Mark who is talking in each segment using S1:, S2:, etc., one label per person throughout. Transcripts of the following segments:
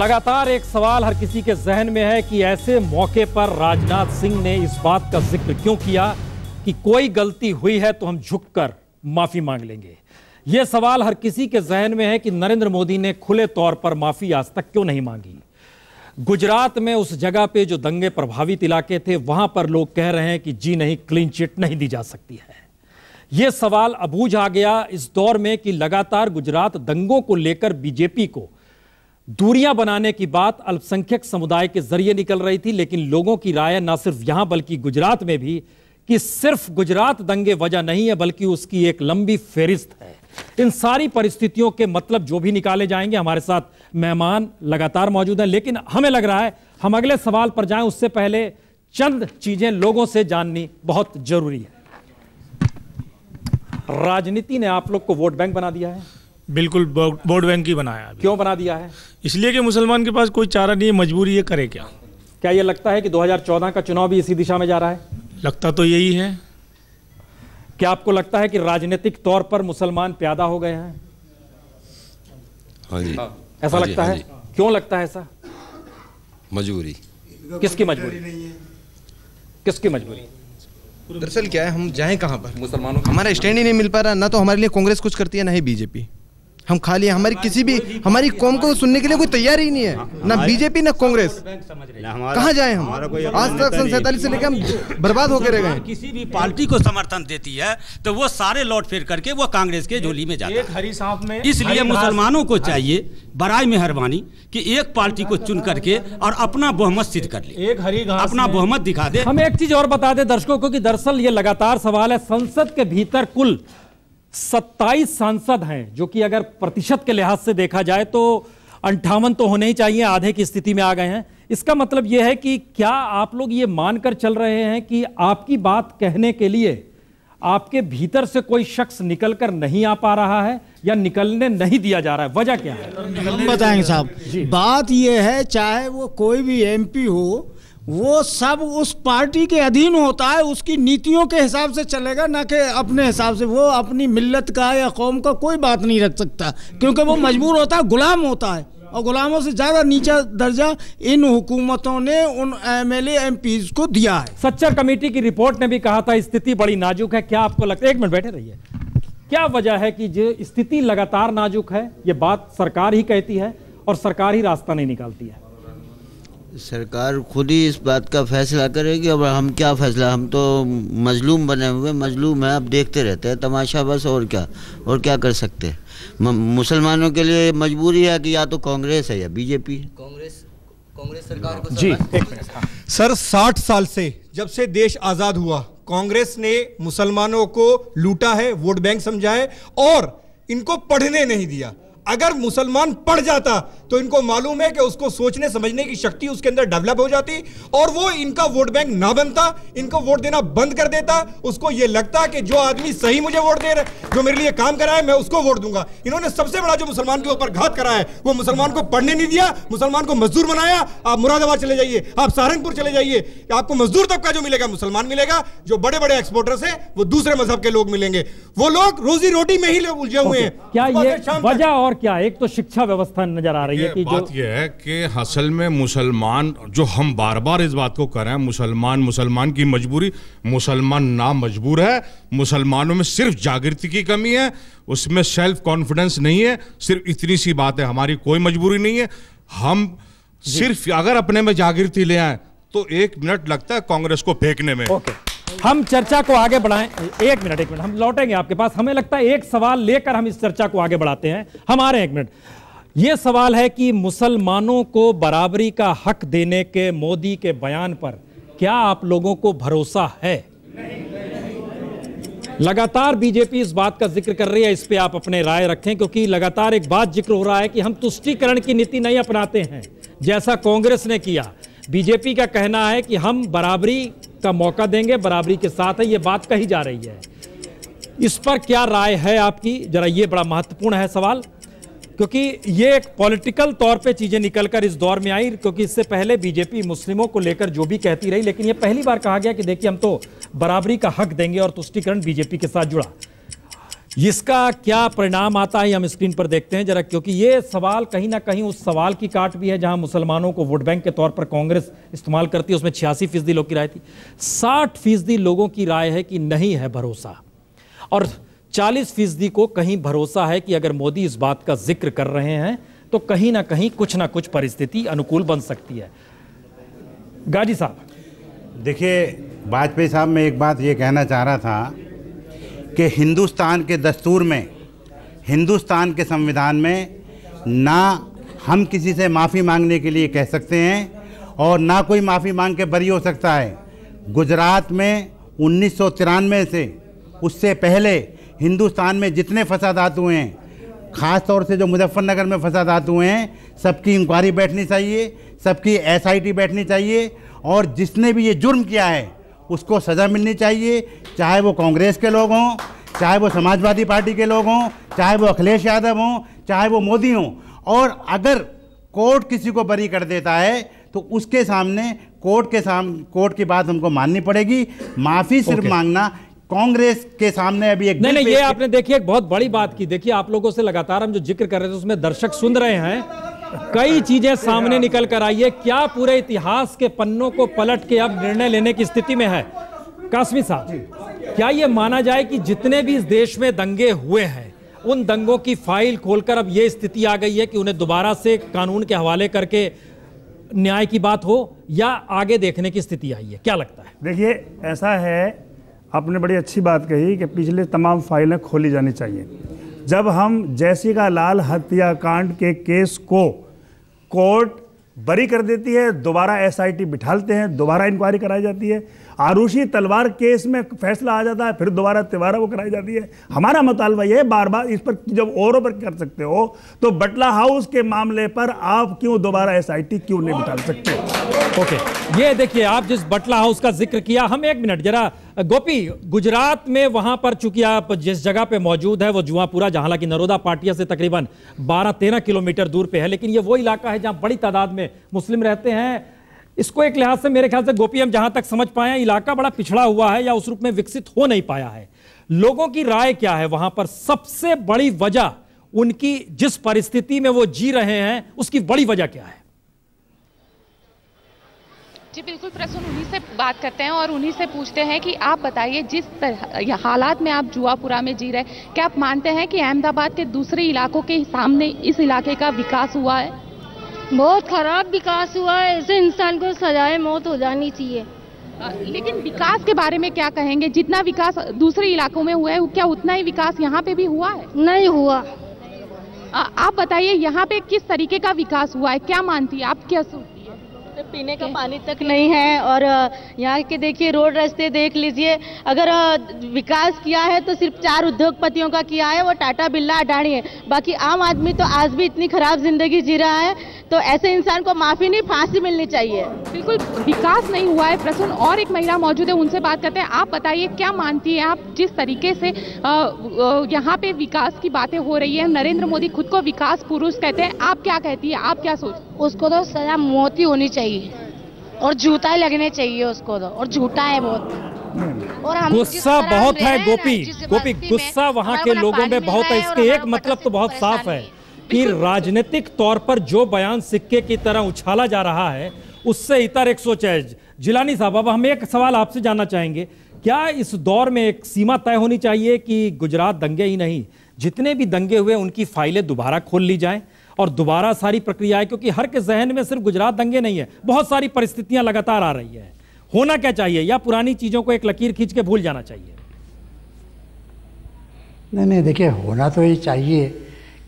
S1: लगातार एक सवाल हर किसी के जहन में है कि ऐसे मौके पर राजनाथ सिंह ने इस बात का जिक्र क्यों किया कि कोई गलती हुई है तो हम झुककर माफी मांग लेंगे। यह सवाल हर किसी के जहन में है कि नरेंद्र मोदी ने खुले तौर पर माफी आज तक क्यों नहीं मांगी। गुजरात में उस जगह पे जो दंगे प्रभावित इलाके थे वहां पर लोग कह रहे हैं कि जी नहीं, क्लीन चिट नहीं दी जा सकती है। यह सवाल अबूझ आ गया इस दौर में कि लगातार गुजरात दंगों को लेकर बीजेपी को दूरियां बनाने की बात अल्पसंख्यक समुदाय के जरिए निकल रही थी, लेकिन लोगों की राय न सिर्फ यहां बल्कि गुजरात में भी कि सिर्फ गुजरात दंगे वजह नहीं है बल्कि उसकी एक लंबी फेरिस्त है। इन सारी परिस्थितियों के मतलब जो भी निकाले जाएंगे। हमारे साथ मेहमान लगातार मौजूद हैं, लेकिन हमें लग रहा है हम अगले सवाल पर जाएं उससे पहले चंद चीजें लोगों से जाननी बहुत जरूरी है। राजनीति ने आप लोग को वोट बैंक बना दिया है।
S2: बिल्कुल वोट बैंक ही बनाया।
S1: क्यों बना दिया है?
S2: इसलिए कि मुसलमान के पास कोई चारा नहीं है, मजबूरी है, करे क्या।
S1: क्या यह लगता है कि 2014 का चुनाव भी इसी दिशा में जा रहा है?
S2: लगता तो यही है।
S1: क्या आपको लगता है कि राजनीतिक तौर पर मुसलमान प्यादा हो गए हैं?
S3: हाँ जी।
S1: ऐसा लगता है? क्यों लगता है ऐसा?
S3: मजबूरी।
S1: किसकी मजबूरी? किसकी मजबूरी?
S4: दरअसल क्या है, हम जाएं कहां पर?
S1: मुसलमानों
S4: हमारा स्टैंड ही नहीं मिल पा रहा। ना तो हमारे लिए कांग्रेस कुछ करती है, ना ही बीजेपी। हम खाली हमारी किसी भी हमारी कौम को सुनने के लिए कोई तैयार ही नहीं है, ना बीजेपी ना कांग्रेस। कहाँ जाएं हम? आज तक सन 47 से लेकर हम बर्बाद होकर रह गए।
S5: किसी भी पार्टी को समर्थन देती है तो वो सारे लौट फिर करके वो कांग्रेस के झोली में जाता है। इसलिए मुसलमानों को चाहिए बराए मेहरबानी कि एक पार्टी को चुन करके और अपना बहुमत सिद्ध कर ले, अपना बहुमत दिखा दे।
S1: हम एक चीज और बता दें दर्शकों को कि दरअसल ये लगातार सवाल है। संसद के भीतर कुल 27 सांसद हैं, जो कि अगर प्रतिशत के लिहाज से देखा जाए तो 58 तो होने ही चाहिए, आधे की स्थिति में आ गए हैं। इसका मतलब यह है कि क्या आप लोग ये मानकर चल रहे हैं कि आपकी बात कहने के लिए आपके भीतर से कोई शख्स निकलकर नहीं आ पा रहा है या निकलने नहीं दिया जा रहा है? वजह क्या है?
S6: हम बताएंगे साहब। बात यह है, चाहे वो कोई भी एमपी हो, वो सब उस पार्टी के अधीन होता है, उसकी नीतियों के हिसाब से चलेगा, ना कि अपने हिसाब से। वो अपनी मिल्लत का या कौम का कोई बात नहीं रख सकता, क्योंकि वो मजबूर होता है, गुलाम होता है। और गुलामों से ज़्यादा नीचा दर्जा इन हुकूमतों ने उन एमएलए एमपीज को दिया है।
S1: सच्चर कमेटी की रिपोर्ट ने भी कहा था स्थिति बड़ी नाजुक है। क्या आपको लगता है, एक मिनट बैठे रहिए, क्या वजह है कि जो स्थिति लगातार नाजुक है? ये बात सरकार ही कहती है और सरकार ही रास्ता नहीं निकालती है।
S7: सरकार खुद ही इस बात का फैसला करेगी। अब हम क्या फैसला, हम तो मजलूम बने हुए मजलूम है। अब देखते रहते हैं तमाशा बस, और क्या कर सकते हैं। मुसलमानों के लिए मजबूरी है कि या तो कांग्रेस है या बीजेपी है।
S8: कांग्रेस सरकार को
S1: जी
S4: सर 60 साल से जब से देश आजाद हुआ, कांग्रेस ने मुसलमानों को लूटा है, वोट बैंक समझा है और इनको पढ़ने नहीं दिया। अगर मुसलमान पढ़ जाता तो इनको मालूम है कि उसको सोचने समझने की शक्ति उसके अंदर डेवलप हो जाती और वो इनका वोट बैंक ना बनता, इनको वोट देना बंद कर देता। उसको ये लगता कि जो आदमी सही मुझे वोट दे रहे, जो मेरे लिए काम करा है, मैं उसको वोट दूंगा। इन्होंने सबसे बड़ा जो मुसलमान के ऊपर घात करा है, वो मुसलमान को पढ़ने नहीं दिया, मुसलमान को मजदूर बनाया। आप मुरादाबाद चले जाइए, आप सहारनपुर चले जाइए, आपको मजदूर तबका जो मिलेगा मुसलमान मिलेगा। जो बड़े बड़े एक्सपोर्टर्स हैं वो दूसरे मजहब के लोग मिलेंगे। वो लोग रोजी रोटी में ही उलझे हुए हैं।
S1: क्या ये वजह और क्या? एक तो शिक्षा व्यवस्था नजर आ रही है कि
S9: बात यह है कि असल में मुसलमान, जो हम बार बार इस बात को कर रहे हैं, मुसलमान की मजबूरी, मुसलमान ना मजबूर है। मुसलमानों में सिर्फ जागृति की कमी है, उसमें सेल्फ कॉन्फिडेंस नहीं है। सिर्फ इतनी सी बात है, हमारी कोई मजबूरी नहीं है। हम सिर्फ अगर अपने में जागृति ले आए तो 1 मिनट लगता है कांग्रेस को फेंकने में।
S1: हम चर्चा को आगे बढ़ाएं। एक मिनट हम लौटेंगे आपके पास। हमें लगता है एक सवाल लेकर हम इस चर्चा को आगे बढ़ाते हैं। हमारे 1 मिनट यह सवाल है कि मुसलमानों को बराबरी का हक देने के मोदी के बयान पर क्या आप लोगों को भरोसा है? लगातार बीजेपी इस बात का जिक्र कर रही है, इस पे आप अपने राय रखें, क्योंकि लगातार एक बात जिक्र हो रहा है कि हम तुष्टीकरण की नीति नहीं अपनाते हैं जैसा कांग्रेस ने किया। बीजेपी का कहना है कि हम बराबरी का मौका देंगे, बराबरी के साथ है, यह बात कही जा रही है। इस पर क्या राय है आपकी? जरा ये बड़ा महत्वपूर्ण है सवाल, क्योंकि ये एक पॉलिटिकल तौर पे चीजें निकलकर इस दौर में आई। क्योंकि इससे पहले बीजेपी मुस्लिमों को लेकर जो भी कहती रही, लेकिन ये पहली बार कहा गया कि देखिए हम तो बराबरी का हक देंगे और तुष्टीकरण बीजेपी के साथ जुड़ा। इसका क्या परिणाम आता है हम स्क्रीन पर देखते हैं जरा, क्योंकि ये सवाल कहीं ना कहीं उस सवाल की काट भी है जहां मुसलमानों को वोट बैंक के तौर पर कांग्रेस इस्तेमाल करती है। उसमें 86% लोग की राय थी, 60% लोगों की राय है कि नहीं है भरोसा, और 40% को कहीं भरोसा है कि अगर मोदी इस बात का जिक्र कर रहे हैं तो कहीं ना कहीं कुछ ना कुछ परिस्थिति अनुकूल बन सकती है। गाजी साहब,
S10: देखिए वाजपेयी साहब, मैं एक बात ये कहना चाह रहा था कि हिंदुस्तान के दस्तूर में, हिंदुस्तान के संविधान में ना हम किसी से माफ़ी मांगने के लिए कह सकते हैं और ना कोई माफ़ी मांग के बरी हो सकता है। गुजरात में 1993 से उससे पहले हिंदुस्तान में जितने फसादात हुए हैं, ख़ास तौर से जो मुजफ्फरनगर में फसादात हुए हैं, सबकी इंक्वायरी बैठनी चाहिए, सबकी SIT बैठनी चाहिए, और जिसने भी ये जुर्म किया है उसको सज़ा मिलनी चाहिए, चाहे वो कांग्रेस के लोग हों, चाहे वो समाजवादी पार्टी के लोग हों, चाहे वो अखिलेश यादव हों, चाहे वो मोदी हों। और अगर कोर्ट किसी को बरी कर देता है तो उसके सामने कोर्ट की बात हमको माननी पड़ेगी। माफ़ी सिर्फ मांगना कांग्रेस के सामने अभी एक
S1: नहीं, ये आपने देखिए एक बहुत बड़ी बात की। देखिए आप लोगों से लगातार हम जो जिक्र कर रहे थे उसमें दर्शक सुन रहे हैं, कई चीजें सामने निकल कर आई है। क्या पूरे इतिहास के पन्नों को पलट के अब निर्णय लेने की स्थिति में है? कासमी साहब, क्या यह माना जाए कि जितने भी इस देश में दंगे हुए हैं उन दंगों की फाइल खोलकर अब यह स्थिति आ गई है कि उन्हें दोबारा से कानून के हवाले करके न्याय की बात हो, या आगे देखने की स्थिति आई है? क्या लगता है?
S11: देखिए ऐसा है, आपने बड़ी अच्छी बात कही कि पिछले तमाम फाइलें खोली जानी चाहिए। जब हम जैसिका लाल हत्याकांड के केस को कोर्ट बरी कर देती है, दोबारा SIT बिठाते हैं, दोबारा इंक्वायरी कराई जाती है। आरुषि तलवार केस में फैसला आ जाता है, फिर दोबारा वो कराई जाती है। हमारा मुतालबा ये है बार बार इस पर, जब औरों पर कर सकते हो तो बटला हाउस के मामले पर आप क्यों दोबारा SIT क्यों नहीं बिठा सकते?
S1: ओके, ये देखिए आप जिस बटला हाउस का जिक्र किया, हम एक मिनट जरा गोपी, गुजरात में वहां पर चूंकि आप जिस जगह पे मौजूद है वो जुआपुरा, जहां हालांकि नरोदा पाटिया से तकरीबन 12-13 किलोमीटर दूर पे है, लेकिन ये वो इलाका है जहां बड़ी तादाद में मुस्लिम रहते हैं। इसको एक लिहाज से मेरे ख्याल से गोपी, हम जहां तक समझ पाए इलाका बड़ा पिछड़ा हुआ है या उस रूप में विकसित हो नहीं पाया है। लोगों की राय क्या है वहां पर? सबसे बड़ी वजह उनकी जिस परिस्थिति में वो जी रहे हैं उसकी बड़ी वजह क्या है?
S12: जी बिल्कुल प्रसून, उन्हीं से बात करते हैं और उन्हीं से पूछते हैं कि आप बताइए, जिस हालात में आप जुआपुरा में जी रहे, क्या आप मानते हैं कि अहमदाबाद के दूसरे इलाकों के सामने इस इलाके का विकास हुआ है?
S13: बहुत खराब विकास हुआ है, ऐसे इंसान को सजाए मौत हो जानी चाहिए।
S12: लेकिन विकास के बारे में क्या कहेंगे? जितना विकास दूसरे इलाकों में हुआ है, क्या उतना ही विकास यहाँ पे भी हुआ है?
S13: नहीं हुआ।
S12: आप बताइए यहाँ पे किस तरीके का विकास हुआ है, क्या मानती है आप? क्या
S14: पीने का पानी तक नहीं है, और यहाँ के देखिए रोड रास्ते देख लीजिए। अगर विकास किया है तो सिर्फ 4 उद्योगपतियों का किया है, वो टाटा बिरला अडानी है। बाकी आम आदमी तो आज भी इतनी खराब जिंदगी जी रहा है, तो ऐसे इंसान को माफी नहीं, फांसी मिलनी चाहिए।
S12: बिल्कुल विकास नहीं हुआ है प्रसून। और एक महिला मौजूद है, उनसे बात करते हैं। आप बताइए, क्या मानती है आप, जिस तरीके से यहाँ पे विकास की बातें हो रही है, नरेंद्र मोदी खुद को विकास पुरुष कहते हैं, आप क्या कहती है, आप क्या सोचते?
S13: उसको तो सजा मौत ही होनी चाहिए और जूता लगने चाहिए उसको तो, और झूठा है बहुत।
S1: और हम गुस्सा बहुत है गोपी, गुस्सा वहां के लोगों में बहुत है। इसके एक मतलब तो बहुत साफ है कि राजनीतिक तौर पर जो बयान सिक्के की तरह उछाला जा रहा है उससे इतर एक सोच है। जिलानी साहब, अब हम एक सवाल आपसे जानना चाहेंगे, क्या इस दौर में एक सीमा तय होनी चाहिए कि गुजरात दंगे ही नहीं, जितने भी दंगे हुए उनकी फाइलें दोबारा खोल ली जाएं और दोबारा सारी प्रक्रियाएं, क्योंकि हर के जहन में सिर्फ गुजरात दंगे नहीं है, बहुत सारी परिस्थितियां लगातार आ रही है। होना क्या चाहिए, या पुरानी चीजों को एक लकीर खींच के भूल जाना चाहिए?
S15: नहीं, देखिए होना तो ये चाहिए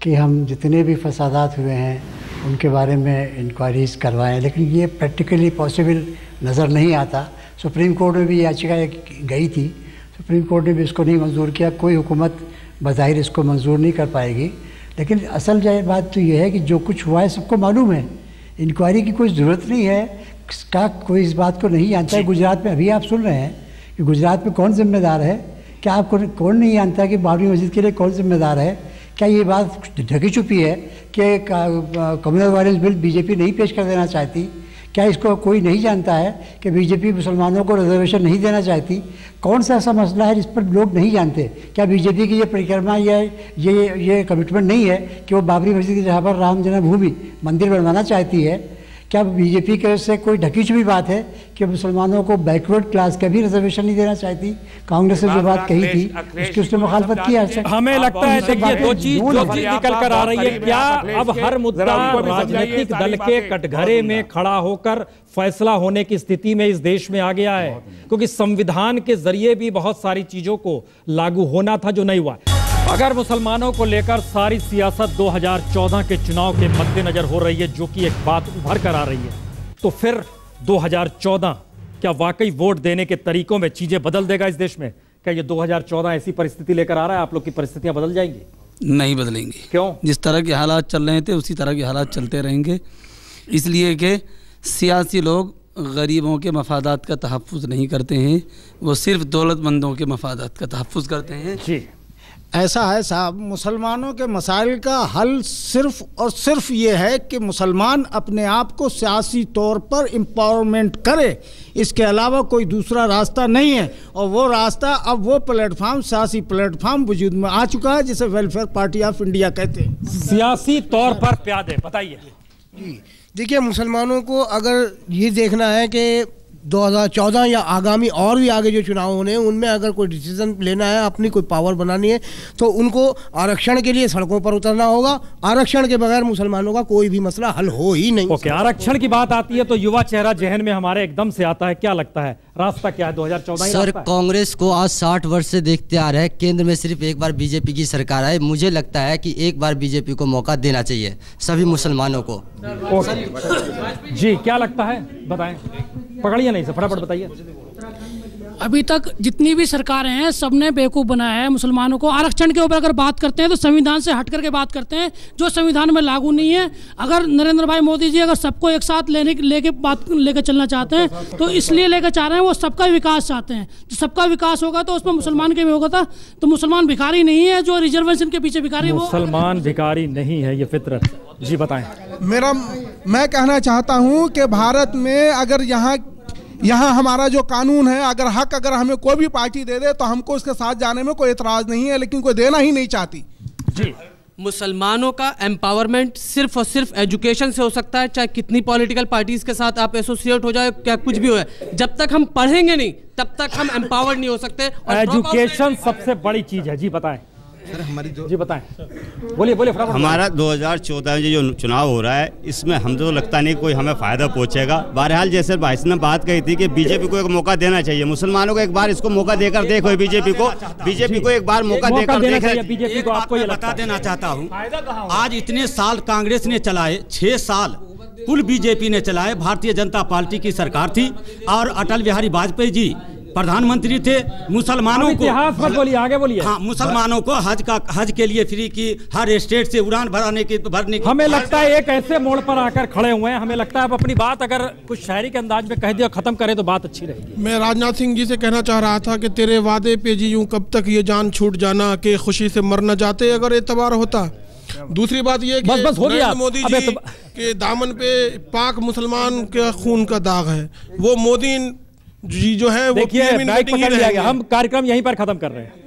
S15: कि हम जितने भी फसादात हुए हैं उनके बारे में इंक्वायरीज करवाएं, लेकिन ये प्रैक्टिकली पॉसिबल नज़र नहीं आता। सुप्रीम कोर्ट में भी याचिका गई थी, सुप्रीम कोर्ट ने भी इसको नहीं मंजूर किया। कोई हुकूमत बज़ाहिर इसको मंजूर नहीं कर पाएगी, लेकिन असल बात तो ये है कि जो कुछ हुआ है सबको मालूम है। इंक्वायरी की कोई ज़रूरत नहीं है, का कोई इस बात को नहीं जानता है। गुजरात में अभी आप सुन रहे हैं कि गुजरात में कौन जिम्मेदार है, क्या आपको कौन नहीं जानता कि बाबरी मस्जिद के लिए कौन जिम्मेदार है? क्या ये बात ढकी छुपी है कि कम्युनल वायलेंस बिल बीजेपी नहीं पेश कर देना चाहती? क्या इसको कोई नहीं जानता है कि बीजेपी मुसलमानों को रिजर्वेशन नहीं देना चाहती? कौन सा ऐसा मसला है जिस पर लोग नहीं जानते? क्या बीजेपी की ये परिक्रमा या ये कमिटमेंट नहीं है कि वो बाबरी मस्जिद की जगह पर राम जन्मभूमि मंदिर बनवाना चाहती है? क्या बीजेपी के से कोई ढकी छुपी बात है कि मुसलमानों को बैकवर्ड क्लास का भी रिजर्वेशन नहीं देना चाहती? कांग्रेस ने जो बात कही थी उसकी उसने मुखालफत किया है।
S1: हमें लगता है देखिए दो चीज निकल कर आ रही है। क्या अब हर मुद्दा राजनीतिक दल के कटघरे में खड़ा होकर फैसला होने की स्थिति में इस देश में आ गया है? क्योंकि संविधान के जरिए भी बहुत सारी चीजों को लागू होना था जो नहीं हुआ। अगर मुसलमानों को लेकर सारी सियासत 2014 के चुनाव के मद्देनजर हो रही है, जो कि एक बात उभर कर आ रही है, तो फिर 2014 क्या वाकई वोट देने के तरीकों में चीजें बदल देगा इस देश में? क्या ये 2014 ऐसी परिस्थिति लेकर आ रहा है? आप लोग की परिस्थितियां बदल जाएंगी?
S16: नहीं बदलेंगी।
S1: क्यों?
S16: जिस तरह के हालात चल रहे थे उसी तरह के हालात चलते रहेंगे, इसलिए कि सियासी लोग गरीबों के मफादात का तहफ़्फ़ुज़ नहीं करते हैं, वो सिर्फ दौलतमंदों के मफादात का तहफ़्फ़ुज़ करते हैं।
S1: जी
S6: ऐसा है साहब, मुसलमानों के मसाइल का हल सिर्फ और सिर्फ ये है कि मुसलमान अपने आप को सियासी तौर पर एम्पावरमेंट करे, इसके अलावा कोई दूसरा रास्ता नहीं है। और वो रास्ता, अब वो प्लेटफार्म, सियासी प्लेटफार्म वजूद में आ चुका है जिसे वेलफेयर पार्टी ऑफ इंडिया कहते हैं।
S1: सियासी तौर पर प्यादे बताइए।
S17: देखिए, मुसलमानों को अगर ये देखना है कि 2014 या आगामी और भी आगे जो चुनाव होने हैं उनमें अगर कोई डिसीजन लेना है, अपनी कोई पावर बनानी है, तो उनको आरक्षण के लिए सड़कों पर उतरना होगा। आरक्षण के बगैर मुसलमानों का कोई भी मसला हल हो ही नहीं।
S1: ओके, आरक्षण की बात आती है तो युवा चेहरा जहन में हमारे एकदम से आता है। क्या लगता है रास्ता क्या है 2014?
S8: सर, कांग्रेस को आज 60 वर्ष से देखते आ रहे हैं, केंद्र में सिर्फ एक बार बीजेपी की सरकार आए। मुझे लगता है कि एक बार बीजेपी को मौका देना चाहिए सभी मुसलमानों को।
S1: जी क्या लगता है, बताएं, पकड़िए नहीं सर, फटाफट बताइए।
S18: अभी तक जितनी भी सरकारें हैं सबने बेवकूफ़ बनाया है मुसलमानों को। आरक्षण के ऊपर अगर बात करते हैं तो संविधान से हट करके बात करते हैं, जो संविधान में लागू नहीं है। अगर नरेंद्र भाई मोदी जी अगर सबको एक साथ लेके चलना चाहते हैं तो इसलिए लेकर चाह रहे हैं, वो सबका विकास चाहते हैं। जो सबका विकास होगा तो उसमें मुसलमान के भी होगा था। तो मुसलमान भिखारी नहीं है, जो रिजर्वेशन के पीछे भिखारी, वो
S1: मुसलमान भिखारी नहीं है, ये फितरत। जी बताएं।
S19: मैं कहना चाहता हूँ कि भारत में अगर यहाँ हमारा जो कानून है, अगर हमें कोई भी पार्टी दे दे तो हमको उसके साथ जाने में कोई एतराज़ नहीं है, लेकिन कोई देना ही नहीं चाहती।
S1: जी,
S20: मुसलमानों का एम्पावरमेंट सिर्फ और सिर्फ एजुकेशन से हो सकता है। चाहे कितनी पॉलिटिकल पार्टीज के साथ आप एसोसिएट हो जाए, क्या कुछ भी हो, जब तक हम पढ़ेंगे नहीं तब तक हम एम्पावर्ड नहीं हो सकते।
S1: एजुकेशन सबसे बड़ी चीज है। जी बताएं
S21: सर, हमारी
S1: जी बताएं, बोलिए।
S21: हमारा 2014 में जो चुनाव हो रहा है, इसमें हम तो लगता नहीं कोई हमें फायदा पहुंचेगा। बहरहाल जैसे भाई ने बात कही थी कि बीजेपी को एक मौका देना चाहिए, मुसलमानों को एक बार इसको मौका देकर देखो। बीजेपी को एक बार मौका देकर
S5: बीजेपी को आपको ये बता देना चाहता हूँ, आज इतने साल कांग्रेस ने चलाए, 6 साल कुल बीजेपी ने चलाए, भारतीय जनता पार्टी की सरकार थी और अटल बिहारी वाजपेयी जी प्रधानमंत्री थे। मुसलमानों को
S1: इतिहास मत बोलिए, आगे बोलिए।
S5: हाँ, मुसलमानों को हज के लिए फ्री की, हर स्टेट से उड़ान भरने की
S1: हमें लगता है एक ऐसे मोड़ पर आकर खड़े हुए हैं। हमें लगता है आप अपनी बात अगर कुछ शायरी के अंदाज में कह दिया, खत्म करें तो बात अच्छी रहेगी।
S19: मैं राजनाथ सिंह जी से कहना चाह रहा था कि तेरे वादे पे जी यूं कब तक ये जान छूट जाना कि खुशी से मर न जाते अगर एतबार होता। दूसरी बात ये कि नरेंद्र मोदी जी के दामन पे पाक मुसलमान के खून का दाग है। वो मोदी जी जो है वो
S1: देखिए, हम कार्यक्रम यहीं पर खत्म कर रहे हैं।